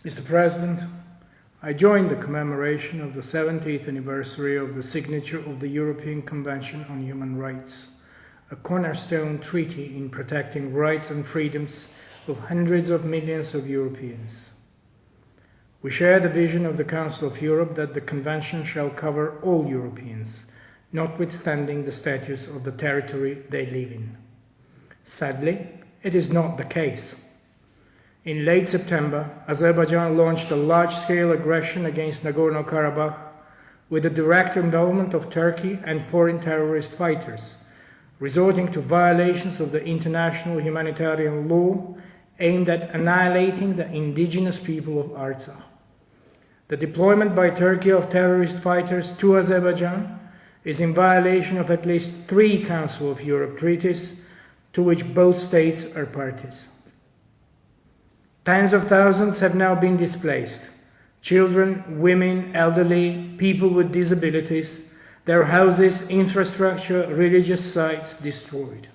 Mr. President, I joined the commemoration of the 70th anniversary of the signature of the European Convention on Human Rights, a cornerstone treaty in protecting rights and freedoms of hundreds of millions of Europeans. We share the vision of the Council of Europe that the Convention shall cover all Europeans, notwithstanding the status of the territory they live in. Sadly, it is not the case. In late September, Azerbaijan launched a large-scale aggression against Nagorno-Karabakh with the direct involvement of Turkey and foreign terrorist fighters, resorting to violations of the international humanitarian law aimed at annihilating the indigenous people of Artsakh. The deployment by Turkey of terrorist fighters to Azerbaijan is in violation of at least 3 Council of Europe treaties to which both states are parties. Tens of thousands have now been displaced. Children, women, elderly, people with disabilities, their houses, infrastructure, religious sites destroyed.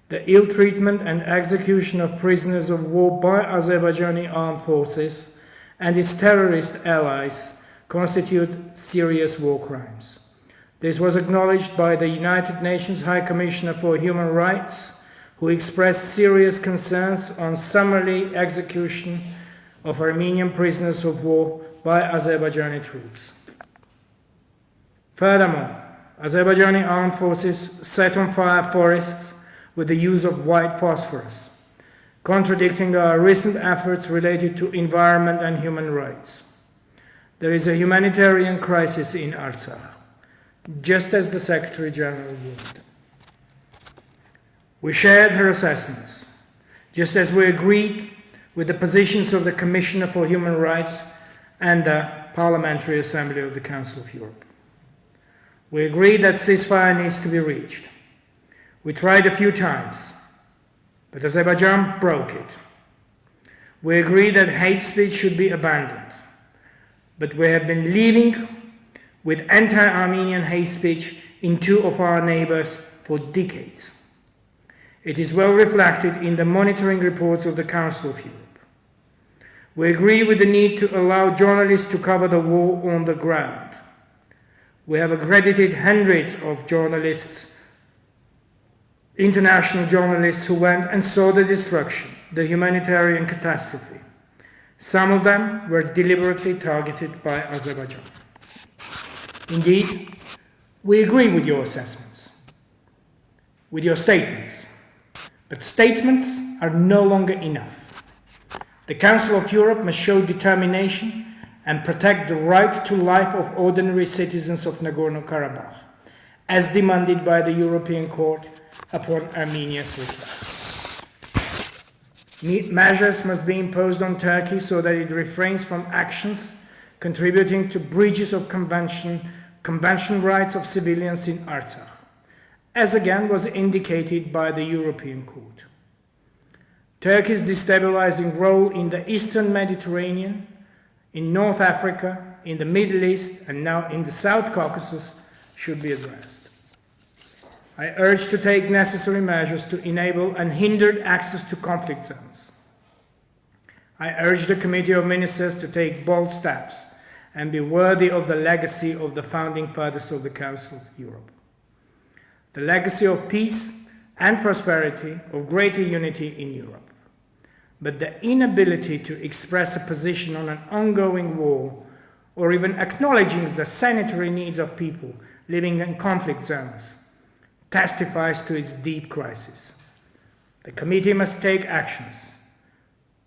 The ill treatment and execution of prisoners of war by Azerbaijani armed forces and its terrorist allies constitute serious war crimes. This was acknowledged by the United Nations High Commissioner for Human Rights, who expressed serious concerns on summary execution of Armenian prisoners of war by Azerbaijani troops. Furthermore, Azerbaijani armed forces set on fire forests with the use of white phosphorus, contradicting our recent efforts related to environment and human rights. There is a humanitarian crisis in Artsakh, just as the Secretary General warned. We shared her assessments, just as we agreed with the positions of the Commissioner for Human Rights and the Parliamentary Assembly of the Council of Europe. We agreed that ceasefire needs to be reached. We tried a few times, but Azerbaijan broke it. We agreed that hate speech should be abandoned, but we have been living with anti-Armenian hate speech in 2 of our neighbors for decades. It is well reflected in the monitoring reports of the Council of Europe. We agree with the need to allow journalists to cover the war on the ground. We have accredited hundreds of journalists, international journalists who went and saw the destruction, the humanitarian catastrophe. Some of them were deliberately targeted by Azerbaijan. Indeed, we agree with your assessments, with your statements. But statements are no longer enough. The Council of Europe must show determination and protect the right to life of ordinary citizens of Nagorno-Karabakh, as demanded by the European Court upon Armenia's request. Measures must be imposed on Turkey so that it refrains from actions contributing to breaches of convention rights of civilians in Artsakh, as again was indicated by the European Court. Turkey's destabilizing role in the Eastern Mediterranean, in North Africa, in the Middle East, and now in the South Caucasus should be addressed. I urge to take necessary measures to enable unhindered access to conflict zones. I urge the Committee of Ministers to take bold steps and be worthy of the legacy of the founding fathers of the Council of Europe. The legacy of peace and prosperity, of greater unity in Europe. But the inability to express a position on an ongoing war or even acknowledging the sanitary needs of people living in conflict zones testifies to its deep crisis. The committee must take actions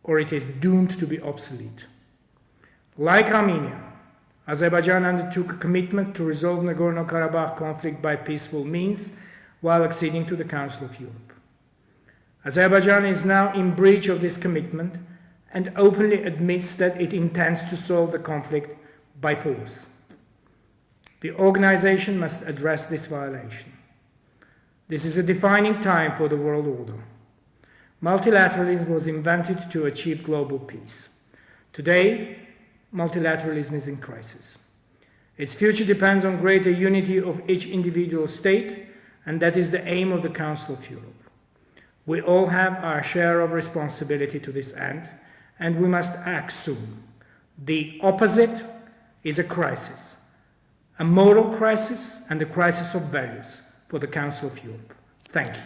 or it is doomed to be obsolete. Like Armenia, Azerbaijan undertook a commitment to resolve Nagorno-Karabakh conflict by peaceful means while acceding to the Council of Europe. Azerbaijan is now in breach of this commitment and openly admits that it intends to solve the conflict by force. The organization must address this violation. This is a defining time for the world order. Multilateralism was invented to achieve global peace. Today, multilateralism is in crisis. Its future depends on greater unity of each individual state, and that is the aim of the Council of Europe. We all have our share of responsibility to this end, and we must act soon. The opposite is a crisis, a moral crisis and a crisis of values for the Council of Europe. Thank you.